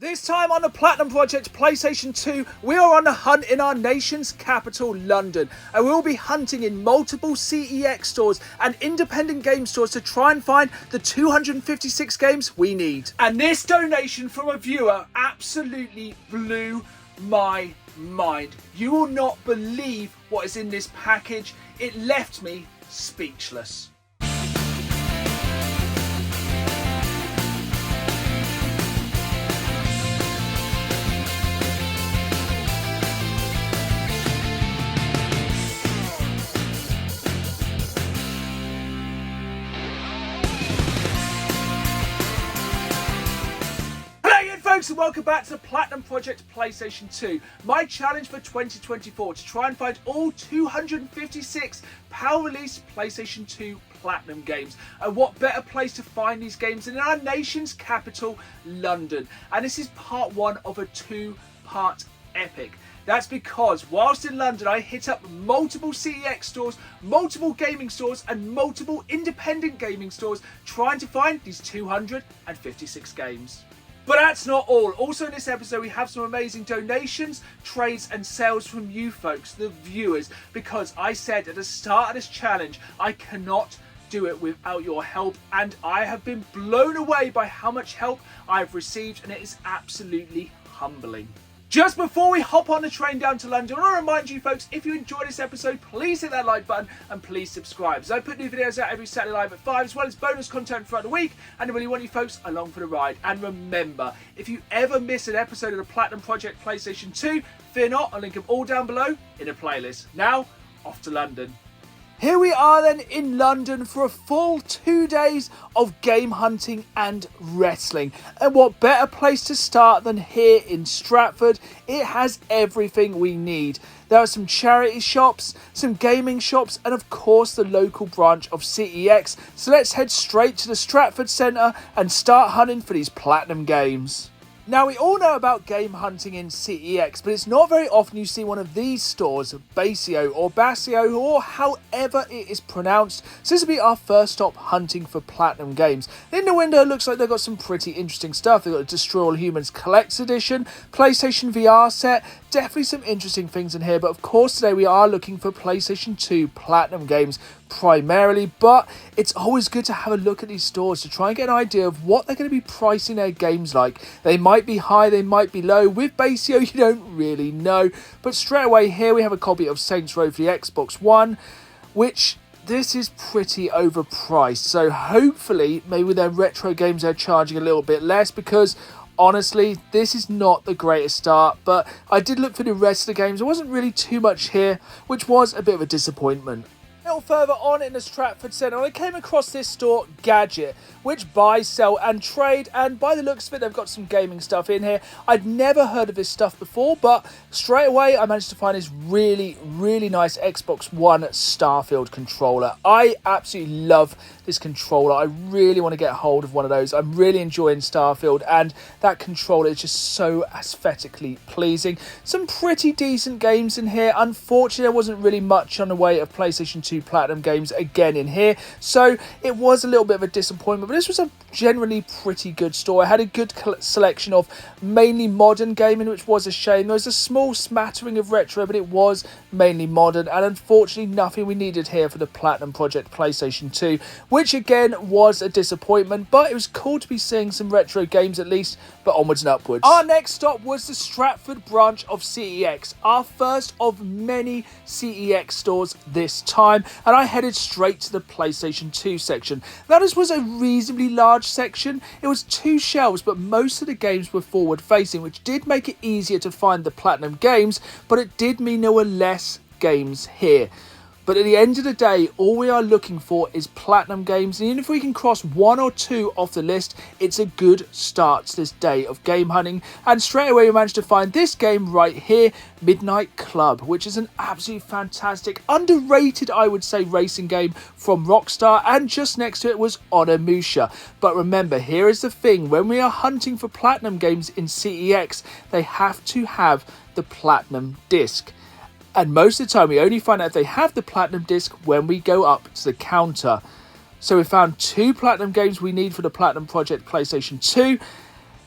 This time on the Platinum Project PlayStation 2, we are on a hunt in our nation's capital, London, and we will be hunting in multiple CEX stores and independent game stores to try and find the 256 games we need. And this donation from a viewer absolutely blew my mind. You will not believe what is in this package. It left me speechless. Folks, and welcome back to the Platinum Project PlayStation 2. My challenge for 2024 to try and find all 256 PAL released PlayStation 2 Platinum games. And what better place to find these games than in our nation's capital, London. And this is part one of a two-part epic. That's because whilst in London, I hit up multiple CEX stores, multiple gaming stores, and multiple independent gaming stores trying to find these 256 games. But that's not all. Also in this episode, we have some amazing donations, trades and sales from you folks, the viewers, because I said at the start of this challenge, I cannot do it without your help, and I have been blown away by how much help I've received, and it is absolutely humbling. Just before we hop on the train down to London, I want to remind you folks, if you enjoyed this episode, please hit that like button and please subscribe. As I put new videos out every Saturday live at 5, as well as bonus content throughout the week, and I really want you folks along for the ride. And remember, if you ever miss an episode of the Platinum Project PlayStation 2, fear not, I'll link them all down below in a playlist. Now, off to London. Here we are then in London for a full 2 days of game hunting and wrestling. And what better place to start than here in Stratford? It has everything we need. There are some charity shops, some gaming shops, and of course the local branch of CEX. So let's head straight to the Stratford Centre and start hunting for these Platinum games. Now, we all know about game hunting in CEX, but it's not very often you see one of these stores, Basio or Basio, or however it is pronounced. So this will be our first stop hunting for Platinum games. In the window, it looks like they've got some pretty interesting stuff. They've got a Destroy All Humans Collector's Edition, PlayStation VR set, definitely some interesting things in here. But of course, today we are looking for PlayStation 2 Platinum games primarily, but it's always good to have a look at these stores to try and get an idea of what they're going to be pricing their games like. They might be high, they might be low. With Basio, you don't really know. But straight away here we have a copy of Saints Row for the Xbox One, which this is pretty overpriced. So hopefully, maybe with their retro games they're charging a little bit less, because honestly, this is not the greatest start. But I did look for the rest of the games. There wasn't really too much here, which was a bit of a disappointment. A little further on in the Stratford Centre, I came across this store, Gadget, which buys, sell and trade, and by the looks of it, they've got some gaming stuff in here. I'd never heard of this stuff before, but straight away, I managed to find this really, really nice Xbox One Starfield controller. I absolutely love this controller. I really want to get hold of one of those. I'm really enjoying Starfield, and that controller is just so aesthetically pleasing. Some pretty decent games in here. Unfortunately, there wasn't really much on the way of PlayStation 2 Platinum games again in here, so it was a little bit of a disappointment, but this was a generally pretty good store. I had a good selection of mainly modern gaming, which was a shame. There was a small smattering of retro, but it was mainly modern, and unfortunately nothing we needed here for the Platinum Project PlayStation 2, which again was a disappointment, but it was cool to be seeing some retro games at least. But onwards and upwards. Our next stop was the Stratford branch of CEX, our first of many CEX stores this time, and I headed straight to the PlayStation 2 section. Now, this was a reasonably large section. It was 2 shelves, but most of the games were forward facing, which did make it easier to find the Platinum games, but it did mean there were less games here. But at the end of the day, all we are looking for is Platinum games. And even if we can cross 1 or 2 off the list, it's a good start to this day of game hunting. And straight away, we managed to find this game right here, Midnight Club, which is an absolutely fantastic, underrated, I would say, racing game from Rockstar. And just next to it was Onimusha. But remember, here is the thing. When we are hunting for Platinum games in CEX, they have to have the Platinum disc. And most of the time, we only find out if they have the Platinum disc when we go up to the counter. So we found 2 Platinum games we need for the Platinum Project PlayStation 2.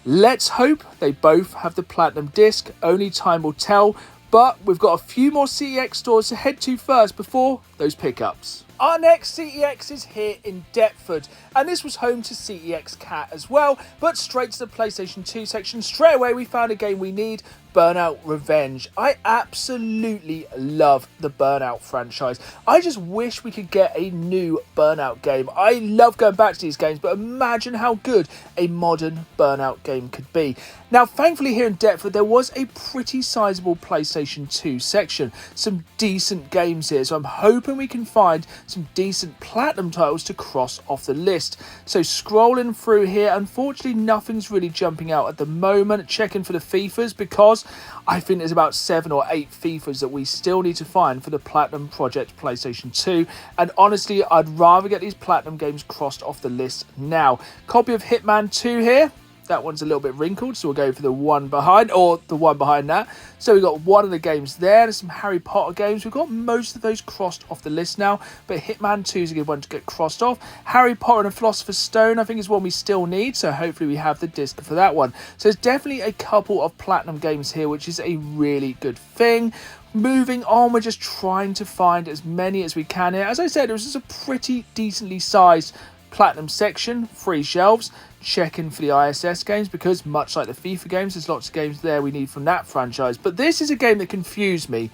Let's hope they both have the Platinum Disc. Only time will tell. But we've got a few more CEX stores to head to first before those pickups. Our next CEX is here in Deptford, and this was home to CEX Cat as well, but straight to the PlayStation 2 section. Straight away we found a game we need, Burnout Revenge. I absolutely love the Burnout franchise. I just wish we could get a new Burnout game. I love going back to these games, but imagine how good a modern Burnout game could be. Now, thankfully here in Deptford, there was a pretty sizable PlayStation 2 section. Some decent games here, so I'm hoping we can find some decent Platinum titles to cross off the list. So scrolling through here, unfortunately nothing's really jumping out at the moment. Checking for the FIFAs, because I think there's about 7 or 8 FIFAs that we still need to find for the Platinum Project PlayStation 2. And honestly, I'd rather get these Platinum games crossed off the list now. Copy of Hitman 2 here. That one's a little bit wrinkled, so we'll go for the one behind, or the one behind that. So we've got one of the games there. There's some Harry Potter games. We've got most of those crossed off the list now, but Hitman 2 is a good one to get crossed off. Harry Potter and the Philosopher's Stone, I think, is one we still need, so hopefully we have the disc for that one. So there's definitely a couple of Platinum games here, which is a really good thing. Moving on, we're just trying to find as many as we can here. As I said, it was just a pretty decently sized Platinum section, 3 shelves. Checking for the ISS games, because much like the FIFA games, there's lots of games there we need from that franchise. But this is a game that confused me,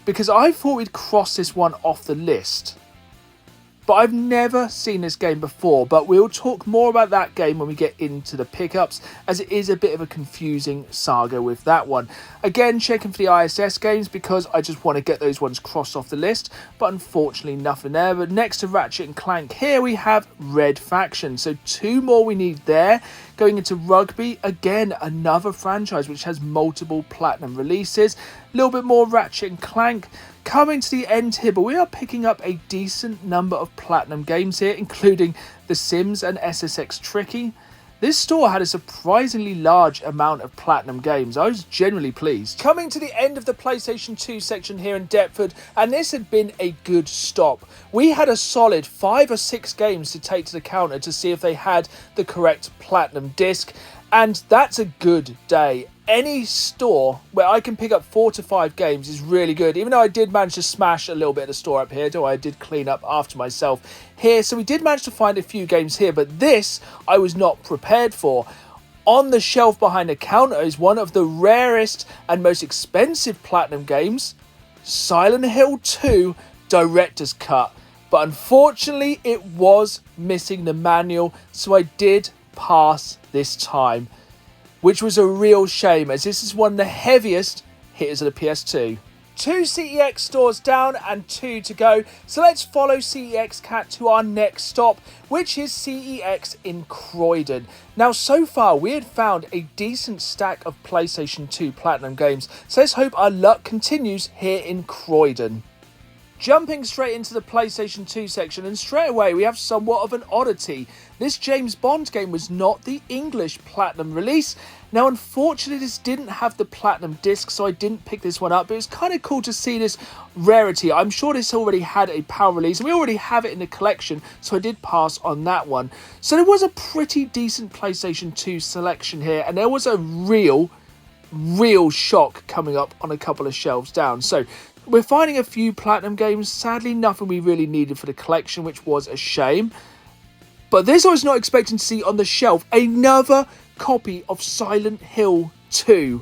because I thought we'd cross this one off the list. But I've never seen this game before, but we'll talk more about that game when we get into the pickups, as it is a bit of a confusing saga with that one. Again, checking for the ISS games, because I just want to get those ones crossed off the list, but unfortunately nothing there. But next to Ratchet and Clank here, we have Red Faction, so 2 more we need there. Going into Rugby, again, another franchise which has multiple Platinum releases. A little bit more Ratchet and Clank. Coming to the end here, but we are picking up a decent number of Platinum games here, including The Sims and SSX Tricky. This store had a surprisingly large amount of Platinum games. I was genuinely pleased. Coming to the end of the PlayStation 2 section here in Deptford, and this had been a good stop. We had a solid 5 or 6 games to take to the counter to see if they had the correct Platinum disc, and that's a good day. Any store where I can pick up 4 to 5 games is really good. Even though I did manage to smash a little bit of the store up here, though I did clean up after myself here. So we did manage to find a few games here, but this I was not prepared for. On the shelf behind the counter is one of the rarest and most expensive Platinum games, Silent Hill 2 Director's Cut. But unfortunately it was missing the manual, so I did pass this time, which was a real shame, as this is one of the heaviest hitters of the PS2. 2 CEX stores down and 2 to go, so let's follow CEX Cat to our next stop, which is CEX in Croydon. Now, so far we had found a decent stack of PlayStation 2 Platinum games, so let's hope our luck continues here in Croydon. Jumping straight into the PlayStation 2 section, and straight away we have somewhat of an oddity. This James Bond game was not the English Platinum release. Now, unfortunately, this didn't have the Platinum disc, so I didn't pick this one up, but it was kind of cool to see this rarity. I'm sure this already had a PAL release, and we already have it in the collection, so I did pass on that one. So there was a pretty decent PlayStation 2 selection here, and there was a real shock coming up on a couple of shelves down. So we're finding a few Platinum games, sadly nothing we really needed for the collection, which was a shame. But this I was not expecting to see on the shelf, another copy of Silent Hill 2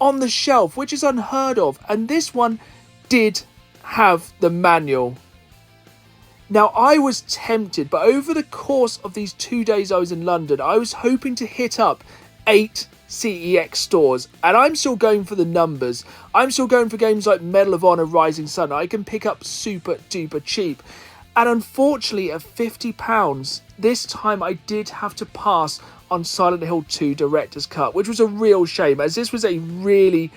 on the shelf, which is unheard of, and this one did have the manual. Now, I was tempted, but over the course of these 2 days I was in London, I was hoping to hit up 8 CEX stores, and I'm still going for the numbers. I'm still going for games like Medal of Honor Rising Sun I can pick up super duper cheap. And unfortunately, at £50, this time I did have to pass on Silent Hill 2 Director's Cut, which was a real shame, as this was a really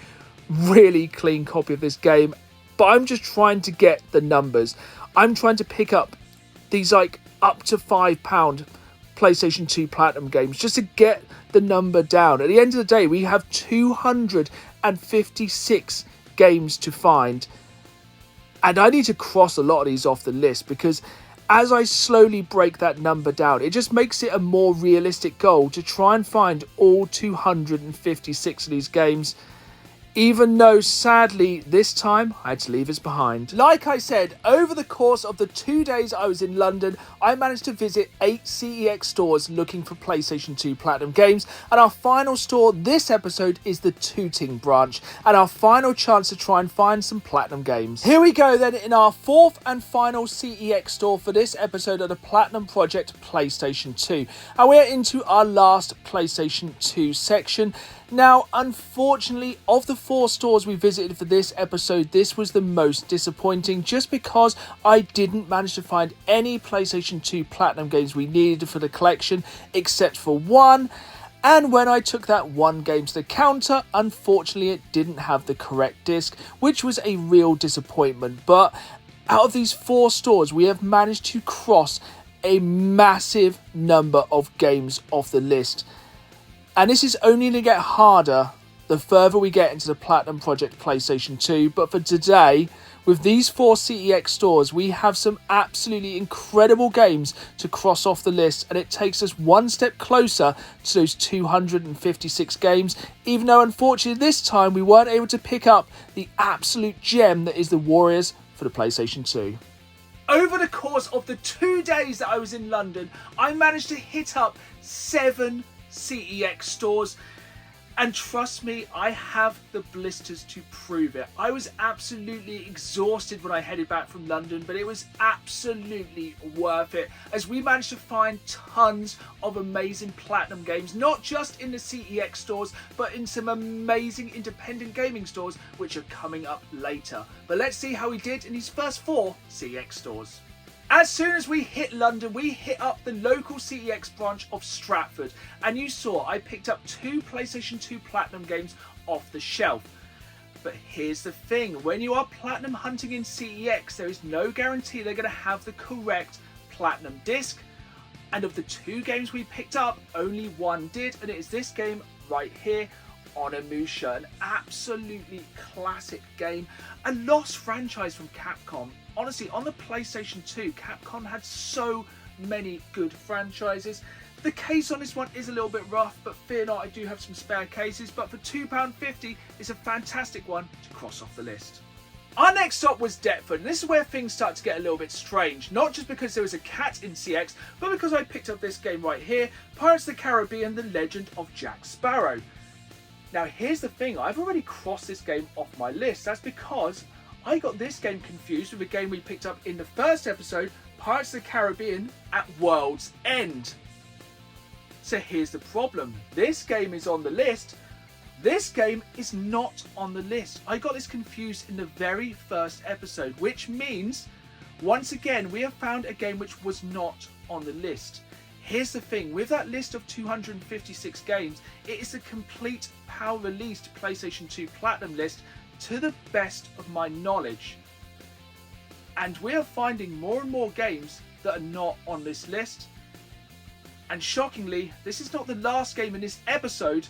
clean copy of this game. But I'm just trying to get the numbers. I'm trying to pick up these like up to £5 PlayStation 2 Platinum games just to get the number down. At the end of the day, we have 256 games to find. And I need to cross a lot of these off the list, because as I slowly break that number down, it just makes it a more realistic goal to try and find all 256 of these games, even though sadly this time I had to leave us behind. Like I said, over the course of the 2 days I was in London, I managed to visit 8 CEX stores looking for PlayStation 2 Platinum games, and our final store this episode is the Tooting branch, and our final chance to try and find some Platinum games. Here we go then in our 4th and final CEX store for this episode of the Platinum Project PlayStation 2, and we're into our last PlayStation 2 section. Now, unfortunately, of the 4 stores we visited for this episode, this was the most disappointing just because I didn't manage to find any PlayStation 2 Platinum games we needed for the collection except for one. And when I took that one game to the counter, unfortunately it didn't have the correct disc, which was a real disappointment. But out of these 4 stores, we have managed to cross a massive number of games off the list. And this is only going to get harder the further we get into the Platinum Project PlayStation 2. But for today, with these 4 CEX stores, we have some absolutely incredible games to cross off the list. And it takes us one step closer to those 256 games. Even though, unfortunately, this time we weren't able to pick up the absolute gem that is the Warriors for the PlayStation 2. Over the course of the 2 days that I was in London, I managed to hit up 7 CEX stores, and trust me, I have the blisters to prove it. I was absolutely exhausted when I headed back from London, but it was absolutely worth it as we managed to find tons of amazing Platinum games, not just in the CEX stores, but in some amazing independent gaming stores which are coming up later. But let's see how we did in these first 4 CEX stores. As soon as we hit London, we hit up the local CEX branch of Stratford, and you saw I picked up 2 PlayStation 2 Platinum games off the shelf. But here's the thing, when you are Platinum hunting in CEX, there is no guarantee they're going to have the correct Platinum disc, and of the 2 games we picked up, only one did, and it is this game right here, Onimusha, an absolutely classic game, a lost franchise from Capcom. Honestly, on the PlayStation 2, Capcom had so many good franchises. The case on this one is a little bit rough, but fear not, I do have some spare cases. But for £2.50, it's a fantastic one to cross off the list. Our next stop was Deptford, and this is where things start to get a little bit strange. Not just because there was a cat in CX, but because I picked up this game right here, Pirates of the Caribbean, The Legend of Jack Sparrow. Now here's the thing, I've already crossed this game off my list. That's because I got this game confused with a game we picked up in the first episode, Pirates of the Caribbean at World's End. So here's the problem. This game is on the list. This game is not on the list. I got this confused in the very first episode, which means, once again, we have found a game which was not on the list. Here's the thing, with that list of 256 games, it is a complete power-released PlayStation 2 Platinum list to the best of my knowledge. And we are finding more and more games that are not on this list. And shockingly, this is not the last game in this episode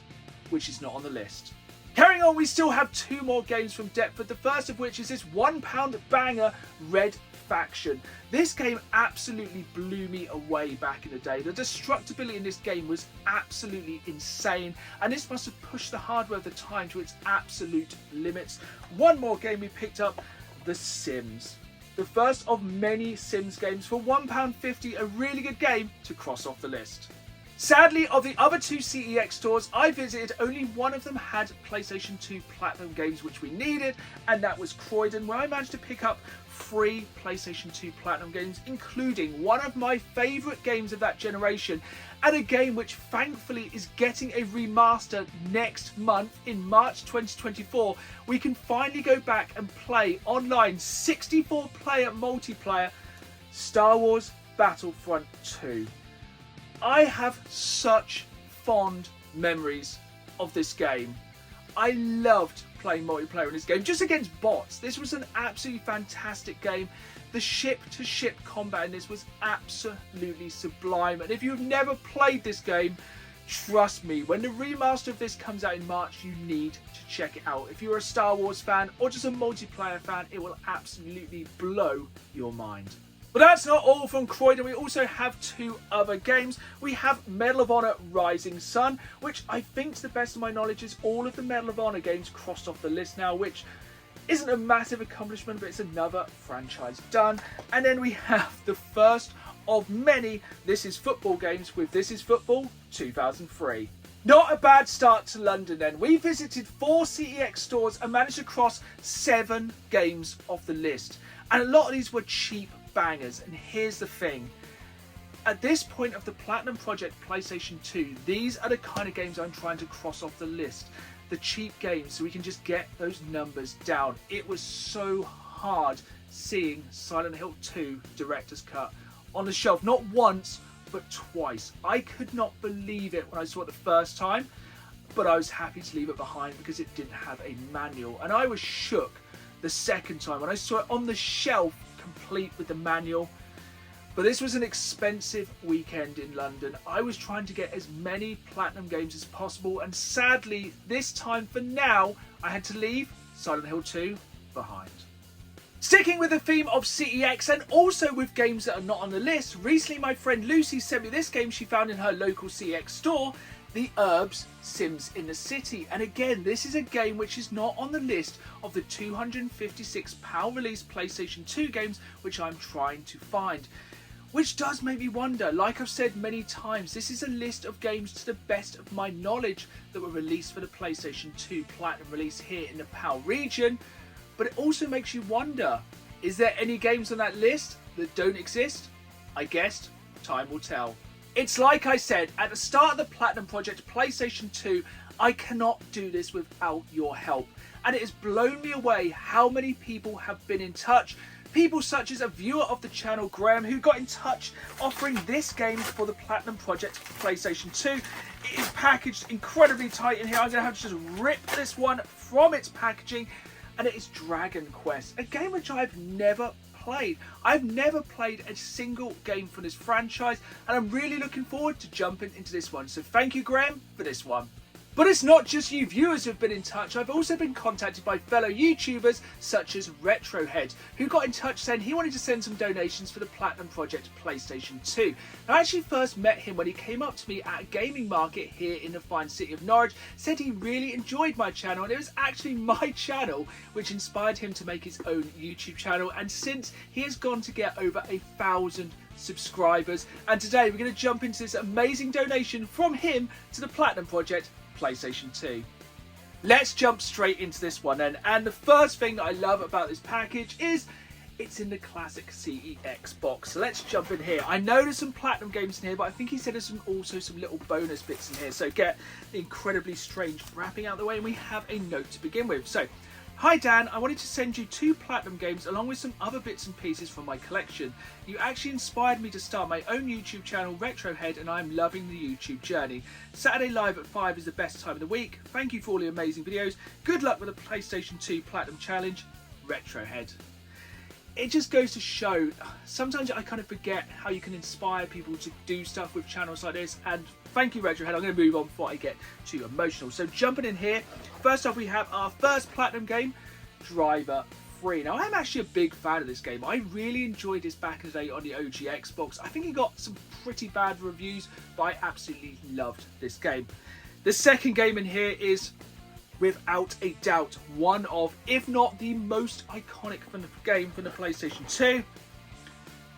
which is not on the list. Carrying on, we still have 2 more games from Deptford, the first of which is this £1 banger, Red Faction. This game absolutely blew me away back in the day. The destructibility in this game was absolutely insane, and this must have pushed the hardware of the time to its absolute limits. One more game we picked up, The Sims. The first of many Sims games for £1.50, a really good game to cross off the list. Sadly, of the other 2 CEX stores I visited, only one of them had PlayStation 2 Platinum games which we needed, and that was Croydon, where I managed to pick up 3 PlayStation 2 Platinum games, including one of my favourite games of that generation, and a game which thankfully is getting a remaster next month in March 2024. We can finally go back and play online 64-player multiplayer Star Wars Battlefront 2. I have such fond memories of this game. I loved playing multiplayer in this game, just against bots. This was an absolutely fantastic game. The ship-to-ship combat in this was absolutely sublime. And if you've never played this game, trust me, when the remaster of this comes out in March, you need to check it out. If you're a Star Wars fan or just a multiplayer fan, it will absolutely blow your mind. But that's not all from Croydon. We also have two other games. We have Medal of Honor Rising Sun, which I think, to the best of my knowledge, is all of the Medal of Honor games crossed off the list now, which isn't a massive accomplishment, but it's another franchise done. And then we have the first of many This Is Football games with This Is Football 2003. Not a bad start to London then. We visited 4 CEX stores and managed to cross 7 games off the list. And a lot of these were cheap bangers. And here's the thing. At this point of the Platinum Project PlayStation 2, these are the kind of games I'm trying to cross off the list. The cheap games, so we can just get those numbers down. It was so hard seeing Silent Hill 2 Director's Cut on the shelf, not once, but twice. I could not believe it when I saw it the first time, but I was happy to leave it behind because it didn't have a manual. And I was shook the second time when I saw it on the shelf, complete with the manual. But this was an expensive weekend in London. I was trying to get as many Platinum games as possible, and sadly, this time for now, I had to leave Silent Hill 2 behind. Sticking with the theme of CEX and also with games that are not on the list, recently my friend Lucy sent me this game she found in her local CEX store, The Herbs Sims in the City. And again, this is a game which is not on the list of the £256 release PlayStation 2 games which I'm trying to find. Which does make me wonder, like I've said many times, this is a list of games to the best of my knowledge that were released for the PlayStation 2 Platinum release here in the PAL region. But it also makes you wonder, is there any games on that list that don't exist? I guess time will tell. It's like I said, at the start of the Platinum Project PlayStation 2, I cannot do this without your help. And it has blown me away how many people have been in touch. People such as a viewer of the channel, Graham, who got in touch offering this game for the Platinum Project PlayStation 2. It is packaged incredibly tight in here. I'm going to have to just rip this one from its packaging. And it is Dragon Quest, a game which I've never played. I've never played a single game from this franchise, and I'm really looking forward to jumping into this one. So thank you, Graham, for this one. But it's not just you viewers who've been in touch. I've also been contacted by fellow YouTubers such as Retrohead, who got in touch saying he wanted to send some donations for the Platinum Project PlayStation 2. Now, I actually first met him when he came up to me at a gaming market here in the fine city of Norwich, said he really enjoyed my channel, and it was actually my channel which inspired him to make his own YouTube channel, and since he has gone to get over 1,000 subscribers. And today we're going to jump into this amazing donation from him to the Platinum Project PlayStation 2. Let's jump straight into this one then. And the first thing that I love about this package is it's in the classic CEX box. So let's jump in here. I know there's some Platinum games in here, but I think he said there's also some little bonus bits in here. So get the incredibly strange wrapping out of the way, and we have a note to begin with. So, hi Dan, I wanted to send you 2 Platinum games along with some other bits and pieces from my collection. You actually inspired me to start my own YouTube channel, Retrohead, and I'm loving the YouTube journey. Saturday live at 5 is the best time of the week. Thank you for all the amazing videos. Good luck with the PlayStation 2 Platinum Challenge, Retrohead. It just goes to show, sometimes I kind of forget how you can inspire people to do stuff with channels like this, and thank you Retrohead. I'm going to move on before I get too emotional. So jumping in here, first off we have our first Platinum game, Driver 3. Now I'm actually a big fan of this game. I really enjoyed this back in the day on the OG Xbox. I think it got some pretty bad reviews, but I absolutely loved this game. The second game in here is, without a doubt, one of, if not the most iconic game from the PlayStation 2,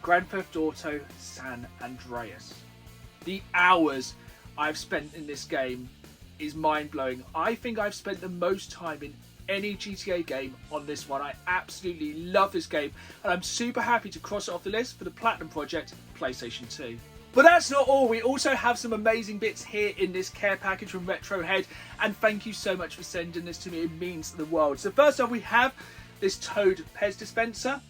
Grand Theft Auto San Andreas. The hours I've spent in this game is mind-blowing. I think I've spent the most time in any GTA game on this one. I absolutely love this game, and I'm super happy to cross it off the list for the Platinum Project PlayStation 2. But that's not all. We also have some amazing bits here in this care package from Retrohead, and thank you so much for sending this to me. It means the world. So first off, we have this Toad Pez dispenser.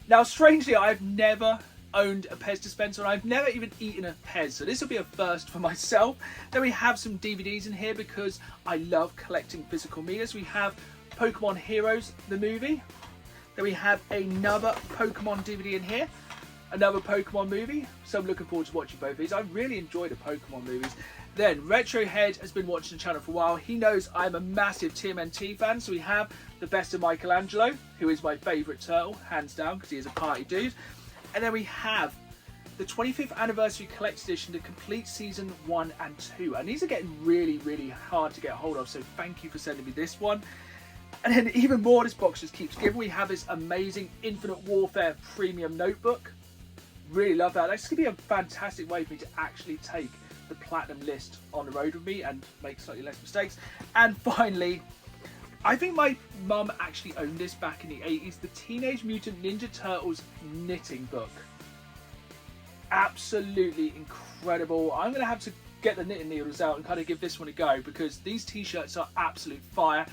Now, strangely, I've never owned a Pez dispenser, and I've never even eaten a Pez, so this will be a first for myself. Then we have some DVDs in here because I love collecting physical media. We have Pokemon Heroes, the movie. Then we have another Pokemon DVD in here. Another Pokemon movie, so I'm looking forward to watching both of these. I really enjoy the Pokemon movies. Then Retrohead has been watching the channel for a while. He knows I'm a massive TMNT fan, so we have The Best of Michelangelo, who is my favourite turtle, hands down, because he is a party dude. And then we have the 25th Anniversary Collector's Edition, the complete Season 1 and 2. And these are getting really, really hard to get hold of, so thank you for sending me this one. And then even more this box just keeps giving. We have this amazing Infinite Warfare Premium Notebook. Really love that. That's going to be a fantastic way for me to actually take the Platinum list on the road with me and make slightly less mistakes. And finally, I think my mum actually owned this back in the 80s, the Teenage Mutant Ninja Turtles knitting book. Absolutely incredible. I'm going to have to get the knitting needles out and kind of give this one a go, because these t-shirts are absolute fire.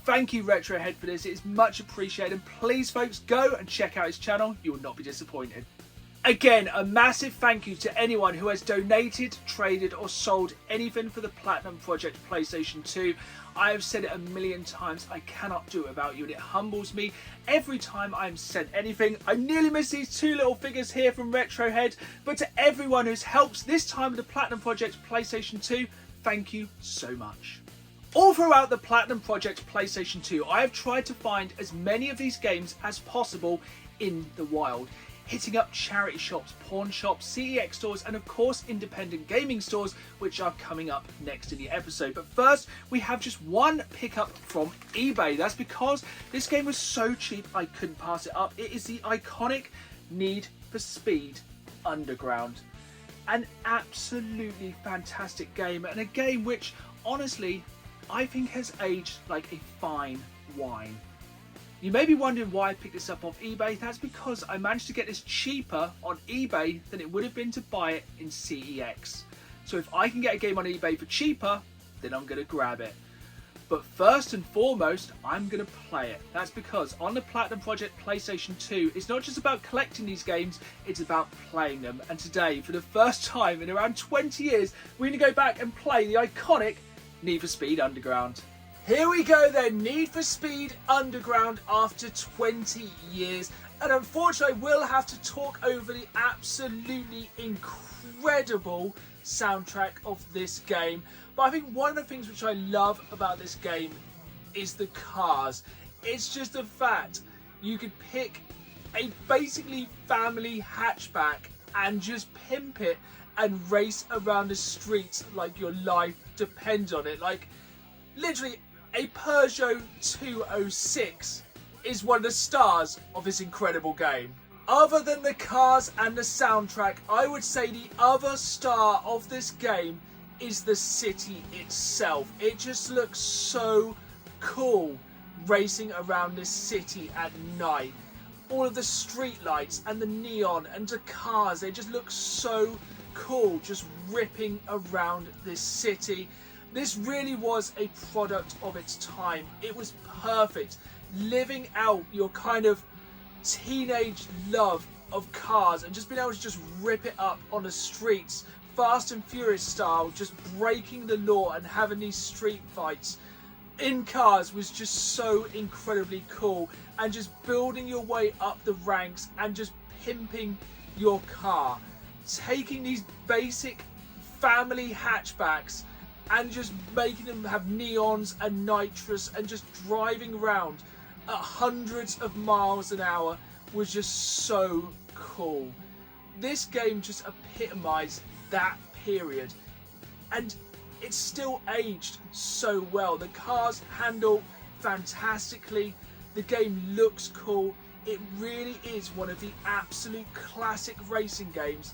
Thank you, Retrohead, for this. It is much appreciated. And please, folks, go and check out his channel. You will not be disappointed. Again, a massive thank you to anyone who has donated, traded or sold anything for the Platinum Project PlayStation 2. I have said it a million times, I cannot do it without you, and it humbles me every time I'm sent anything. I nearly missed these two little figures here from Retrohead, but to everyone who's helped this time with the Platinum Project PlayStation 2, thank you so much. All throughout the Platinum Project PlayStation 2, I have tried to find as many of these games as possible in the wild, hitting up charity shops, pawn shops, CEX stores, and of course independent gaming stores, which are coming up next in the episode. But first, we have just one pickup from eBay. That's because this game was so cheap I couldn't pass it up. It is the iconic Need for Speed Underground. An absolutely fantastic game, and a game which, honestly, I think has aged like a fine wine. You may be wondering why I picked this up off eBay. That's because I managed to get this cheaper on eBay than it would have been to buy it in CEX. So if I can get a game on eBay for cheaper, then I'm going to grab it. But first and foremost, I'm going to play it. That's because on the Platinum Project PlayStation 2, it's not just about collecting these games, it's about playing them. And today, for the first time in around 20 years, we're going to go back and play the iconic Need for Speed Underground. Here we go then, Need for Speed Underground after 20 years. And unfortunately, I will have to talk over the absolutely incredible soundtrack of this game. But I think one of the things which I love about this game is the cars. It's just the fact you could pick a basically family hatchback and just pimp it and race around the streets like your life depends on it. Like, literally, a Peugeot 206 is one of the stars of this incredible game. Other than the cars and the soundtrack, I would say the other star of this game is the city itself. It just looks so cool racing around this city at night. All of the street lights and the neon and the cars, they just look so cool just ripping around this city. This really was a product of its time. It was perfect, living out your kind of teenage love of cars and just being able to just rip it up on the streets, Fast and Furious style, just breaking the law and having these street fights in cars was just so incredibly cool. And just building your way up the ranks and just pimping your car, taking these basic family hatchbacks and just making them have neons and nitrous and just driving around at hundreds of miles an hour was just so cool. This game just epitomized that period, and it's still aged so well. The cars handle fantastically, the game looks cool. It really is one of the absolute classic racing games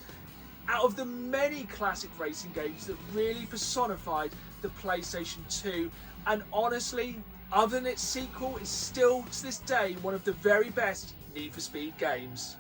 out of the many classic racing games that really personified the PlayStation 2, and honestly, other than its sequel, is still to this day one of the very best Need for Speed games.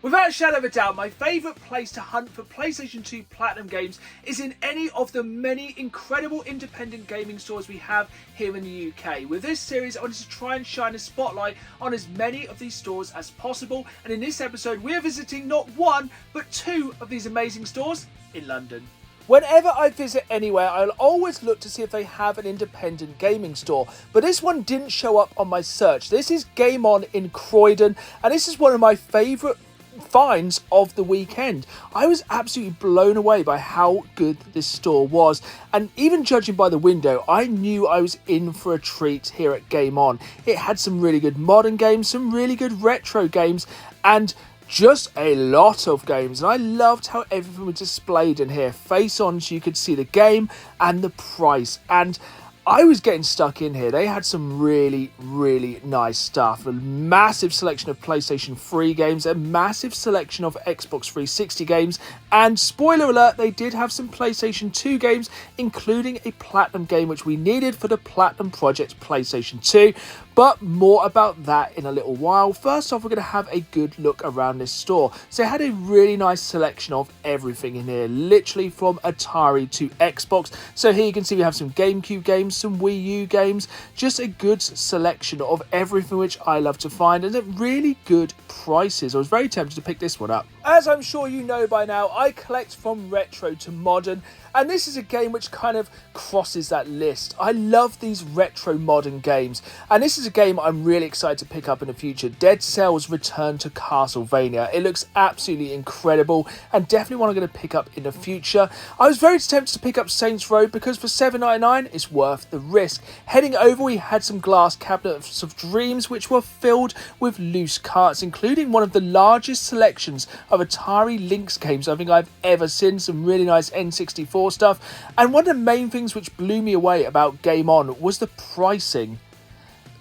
Without a shadow of a doubt, my favourite place to hunt for PlayStation 2 Platinum games is in any of the many incredible independent gaming stores we have here in the UK. With this series, I wanted to try and shine a spotlight on as many of these stores as possible, and in this episode we are visiting not one, but two of these amazing stores in London. Whenever I visit anywhere, I'll always look to see if they have an independent gaming store, but this one didn't show up on my search. This is Game On in Croydon, and this is one of my favourite finds of the weekend. I was absolutely blown away by how good this store was, and even judging by the window, I knew I was in for a treat here at Game On. It had some really good modern games, some really good retro games, and Just a lot of games, and I loved how everything was displayed in here. Face on, so you could see the game and the price, and I was getting stuck in here. They had some really, really nice stuff. A massive selection of PlayStation 3 games, a massive selection of Xbox 360 games, and spoiler alert, they did have some PlayStation 2 games, including a Platinum game, which we needed for the Platinum Project PlayStation 2. But more about that in a little while. First off, we're going to have a good look around this store. So it had a really nice selection of everything in here, literally from Atari to Xbox. So here you can see we have some GameCube games, some Wii U games, just a good selection of everything which I love to find, and at really good prices. I was very tempted to pick this one up. As I'm sure you know by now, I collect from retro to modern, and this is a game which kind of crosses that list. I love these retro modern games, and this is a game I'm really excited to pick up in the future. Dead Cells Return to Castlevania. It looks absolutely incredible, and definitely one I'm going to pick up in the future. I was very tempted to pick up Saints Row because for $7.99 it's worth the risk. Heading over, we had some glass cabinets of dreams which were filled with loose carts, including one of the largest selections of Atari Lynx games I think I've ever seen. Some really nice N64 stuff, and one of the main things which blew me away about Game On was the pricing.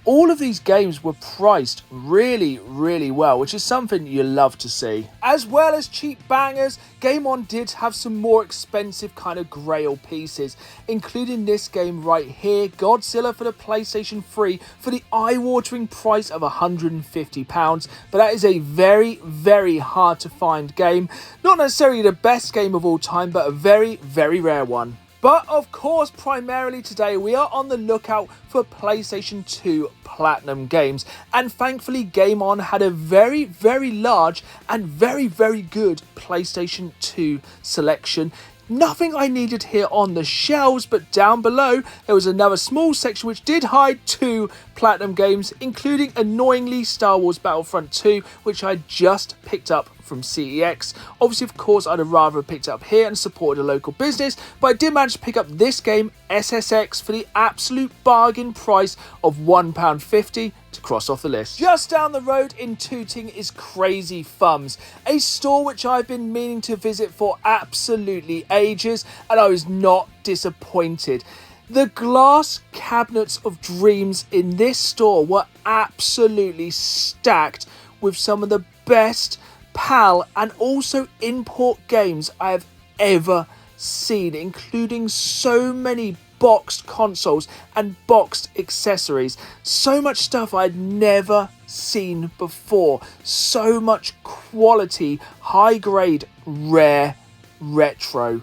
All of these games were priced really, really well, which is something you love to see. As well as cheap bangers, Game On did have some more expensive kind of grail pieces, including this game right here, Godzilla for the PlayStation 3, for the eye-watering price of £150. But that is a very, very hard to find game. Not necessarily the best game of all time, but a very, very rare one. But of course, primarily today, we are on the lookout for PlayStation 2 Platinum games. And thankfully, Game On had a very, very large and very, very good PlayStation 2 selection. Nothing I needed here on the shelves, but down below there was another small section which did hide 2 Platinum games, including annoyingly Star Wars Battlefront 2, which I just picked up from CEX. Obviously, of course, I'd have rather picked it up here and supported a local business, but I did manage to pick up this game, SSX, for the absolute bargain price of £1.50 to cross off the list. Just down the road in Tooting is Crazy Thumbs, a store which I've been meaning to visit for absolutely ages, and I was not disappointed. The glass cabinets of dreams in this store were absolutely stacked with some of the best PAL and also import games I have ever seen, including so many boxed consoles and boxed accessories. So much stuff I'd never seen before. So much quality, high grade, rare retro.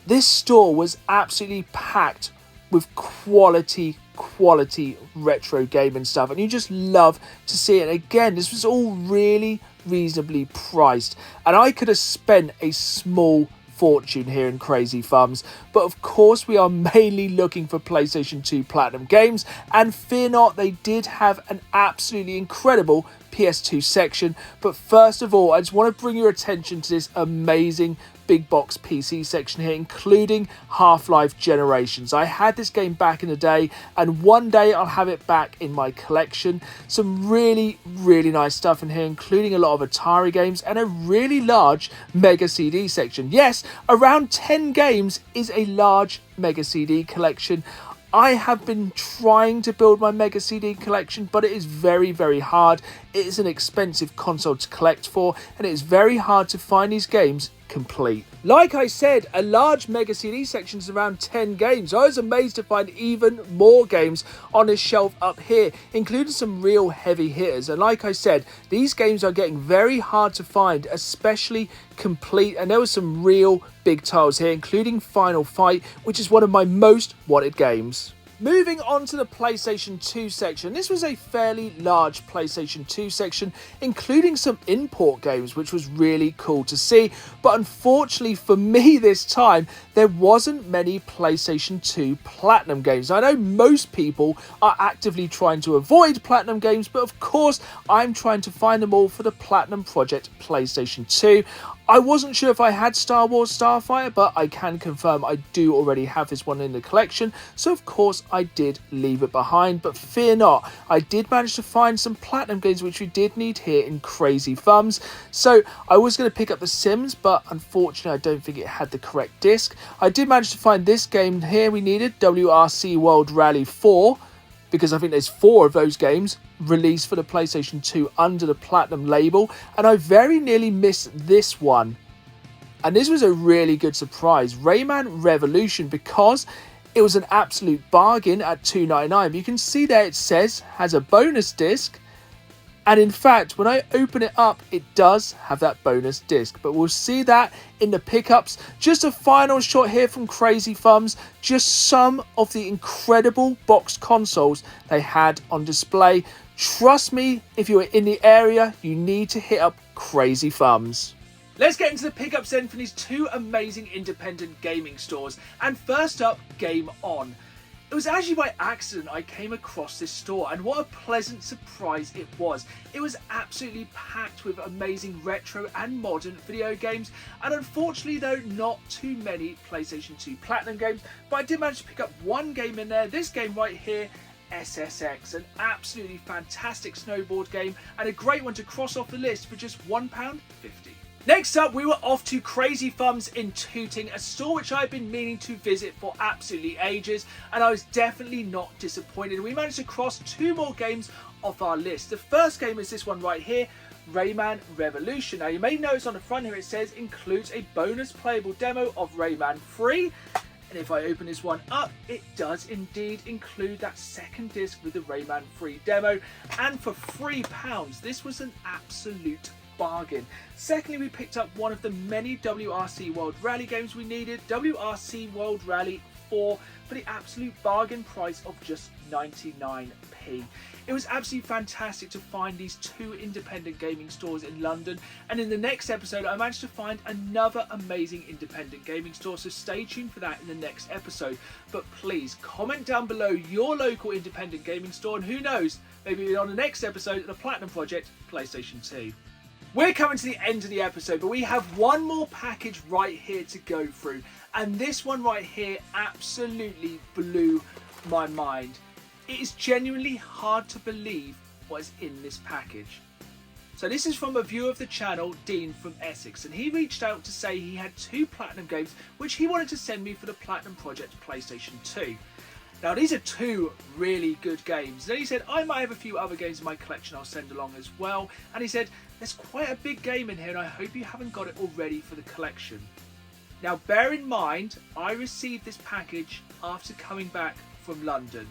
This store was absolutely packed with quality retro gaming stuff, and you just love to see it. And again, this was all really reasonably priced, and I could have spent a small fortune here in Crazy Thumbs, but of course we are mainly looking for PlayStation 2 Platinum games, and fear not, they did have an absolutely incredible PS2 section. But first of all, I just want to bring your attention to this amazing big box PC section here, including Half-Life Generations. I had this game back in the day, and one day I'll have it back in my collection. Some really nice stuff in here, including a lot of Atari games and a really large Mega CD section. Yes, around 10 games is a large Mega CD collection. I have been trying to build my Mega CD collection, but it is very hard. It is an expensive console to collect for, and it is very hard to find these games complete. Like I said, a large Mega CD section is around 10 games. I was amazed to find even more games on this shelf up here, including some real heavy hitters. And like I said, these games are getting very hard to find, especially complete. And there were some real big titles here, including Final Fight, which is one of my most wanted games. Moving on to the PlayStation 2 section, this was a fairly large PlayStation 2 section, including some import games, which was really cool to see. But unfortunately for me this time, there wasn't many PlayStation 2 Platinum games. I know most people are actively trying to avoid Platinum games, but of course I'm trying to find them all for the Platinum Project PlayStation 2. I wasn't sure if I had Star Wars Starfighter, but I can confirm I do already have this one in the collection, so of course I did leave it behind, but fear not, I did manage to find some Platinum games which we did need here in Crazy Thumbs. So I was going to pick up The Sims, but unfortunately I don't think it had the correct disc. I did manage to find this game here we needed, WRC World Rally 4, because I think there's 4 of those games released for the PlayStation 2 under the Platinum label, and I very nearly missed this one. And this was a really good surprise, Rayman Revolution, because it was an absolute bargain at $2.99. You can see there it says has a bonus disc, and in fact when I open it up it does have that bonus disc, but we'll see that in the pickups. Just a final shot here from Crazy Thumbs, just some of the incredible boxed consoles they had on display. Trust me, if you are in the area you need to hit up Crazy Thumbs. Let's get into the pickups then for these 2 amazing independent gaming stores. And first up, Game On. It was actually by accident I came across this store, and what a pleasant surprise it was. It was absolutely packed with amazing retro and modern video games, and unfortunately though not too many PlayStation 2 Platinum games, but I did manage to pick up one game in there, this game right here, SSX, an absolutely fantastic snowboard game and a great one to cross off the list for just £1.50. Next up, we were off to Crazy Thumbs in Tooting, a store which I've been meaning to visit for absolutely ages, and I was definitely not disappointed. We managed to cross 2 more games off our list. The first game is this one right here, Rayman Revolution. Now you may notice on the front here it says includes a bonus playable demo of Rayman 3. And if I open this one up, it does indeed include that second disc with the Rayman 3 demo. And for £3, this was an absolute bargain. Secondly, we picked up one of the many WRC World Rally games we needed, WRC World Rally 4, for the absolute bargain price of just 99p. It was absolutely fantastic to find these 2 independent gaming stores in London, and in the next episode I managed to find another amazing independent gaming store, so stay tuned for that in the next episode. But please comment down below your local independent gaming store, and who knows, maybe on the next episode of the Platinum Project PlayStation 2. We're coming to the end of the episode, but we have one more package right here to go through, and this one right here absolutely blew my mind. It is genuinely hard to believe what is in this package. So this is from a viewer of the channel, Dean from Essex, and he reached out to say he had 2 Platinum games which he wanted to send me for the Platinum Project PlayStation 2. Now these are 2 really good games. Then he said I might have a few other games in my collection I'll send along as well, and he said there's quite a big game in here and I hope you haven't got it already for the collection. Now bear in mind I received this package after coming back from London,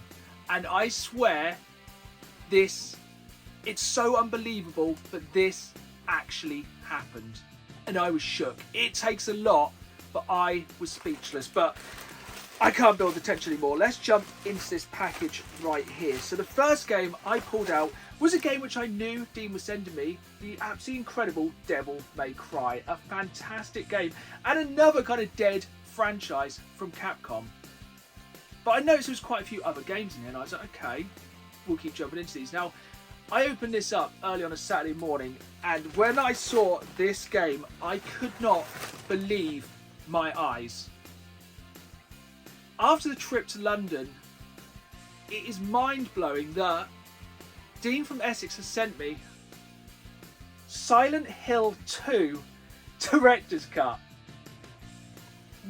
and I swear it's so unbelievable, but this actually happened and I was shook. It takes a lot, but I was speechless. But I can't build the tension anymore. Let's jump into this package right here. So the first game I pulled out was a game which I knew Dean was sending me, the absolutely incredible Devil May Cry. A fantastic game and another kind of dead franchise from Capcom. But I noticed there was quite a few other games in here and I was like, okay, we'll keep jumping into these. Now, I opened this up early on a Saturday morning, and when I saw this game, I could not believe my eyes. After the trip to London, it is mind-blowing that Dean from Essex has sent me Silent Hill 2 Director's Cut.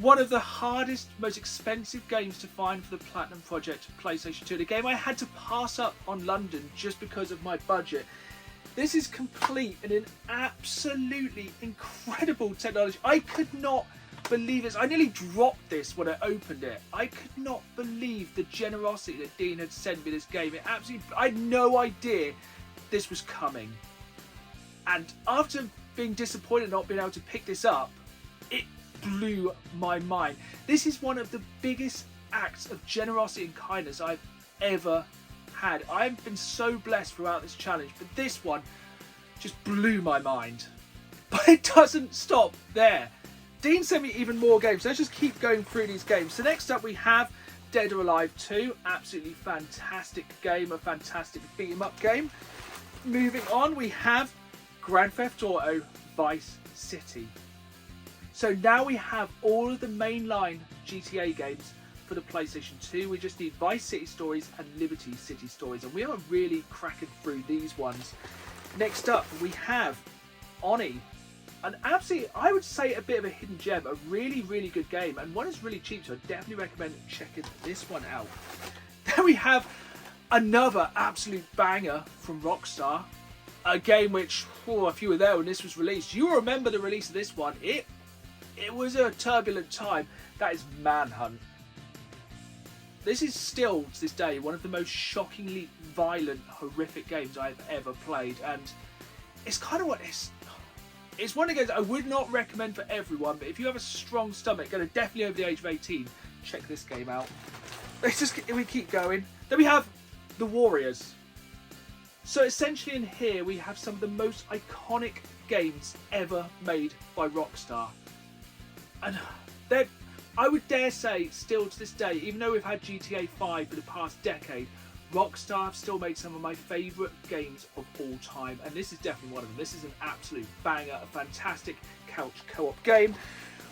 One of the hardest, most expensive games to find for the Platinum Project PlayStation 2. The game I had to pass up on London just because of my budget. This is complete and an absolutely incredible technology. I could not believe this. I nearly dropped this when I opened it. I could not believe the generosity that Dean had sent me this game. It absolutely, I had no idea this was coming. And after being disappointed not being able to pick this up, it blew my mind. This is one of the biggest acts of generosity and kindness I've ever had. I've been so blessed throughout this challenge, but this one just blew my mind. But it doesn't stop there. Dean sent me even more games. So let's just keep going through these games. So next up we have Dead or Alive 2. Absolutely fantastic game, a fantastic beat 'em up game. Moving on, we have Grand Theft Auto Vice City. So now we have all of the mainline GTA games for the PlayStation 2. We just need Vice City Stories and Liberty City Stories, and we are really cracking through these ones. Next up, we have Oni, an absolutely, I would say, a bit of a hidden gem, a really, really good game, and one is really cheap, so I definitely recommend checking this one out. Then we have another absolute banger from Rockstar, a game which, if you were there when this was released, you remember the release of this one. It was a turbulent time. That is Manhunt. This is still, to this day, one of the most shockingly violent, horrific games I've ever played, and it's kind of what it's one of the games I would not recommend for everyone, but if you have a strong stomach, going to definitely over the age of 18, check this game out. We keep going. Then we have The Warriors. So essentially in here we have some of the most iconic games ever made by Rockstar. And I would dare say, still to this day, even though we've had GTA 5 for the past decade, Rockstar have still made some of my favourite games of all time, and this is definitely one of them. This is an absolute banger, a fantastic couch co-op game.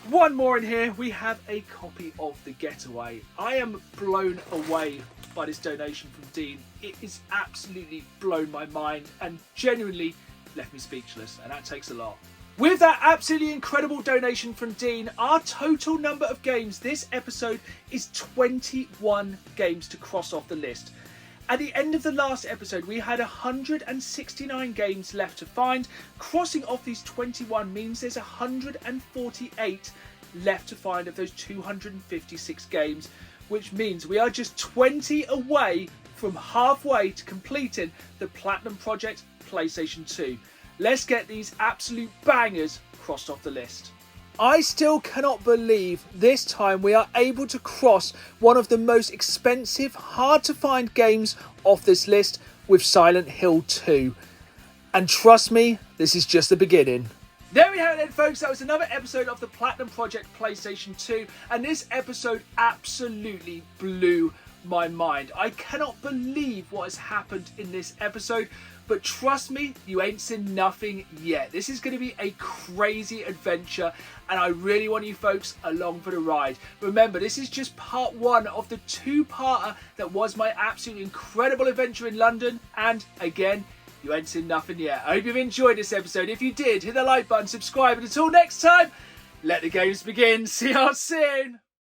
One more in here, we have a copy of The Getaway. I am blown away by this donation from Dean. It is absolutely blown my mind and genuinely left me speechless, and that takes a lot. With that absolutely incredible donation from Dean, our total number of games this episode is 21 games to cross off the list. At the end of the last episode, we had 169 games left to find. Crossing off these 21 means there's 148 left to find of those 256 games, which means we are just 20 away from halfway to completing the Platinum Project PlayStation 2. Let's get these absolute bangers crossed off the list. I still cannot believe this time we are able to cross one of the most expensive, hard to find games off this list with Silent Hill 2. And trust me, this is just the beginning. There we have it then, folks. That was another episode of the Platinum Project PlayStation 2, and this episode absolutely blew my mind. I cannot believe what has happened in this episode, but trust me, you ain't seen nothing yet. This is going to be a crazy adventure, and I really want you folks along for the ride. Remember, this is just part one of the two-parter that was my absolutely incredible adventure in London, and again, you ain't seen nothing yet. I hope you've enjoyed this episode. If you did, hit the like button, subscribe, and until next time, let the games begin. See you all soon.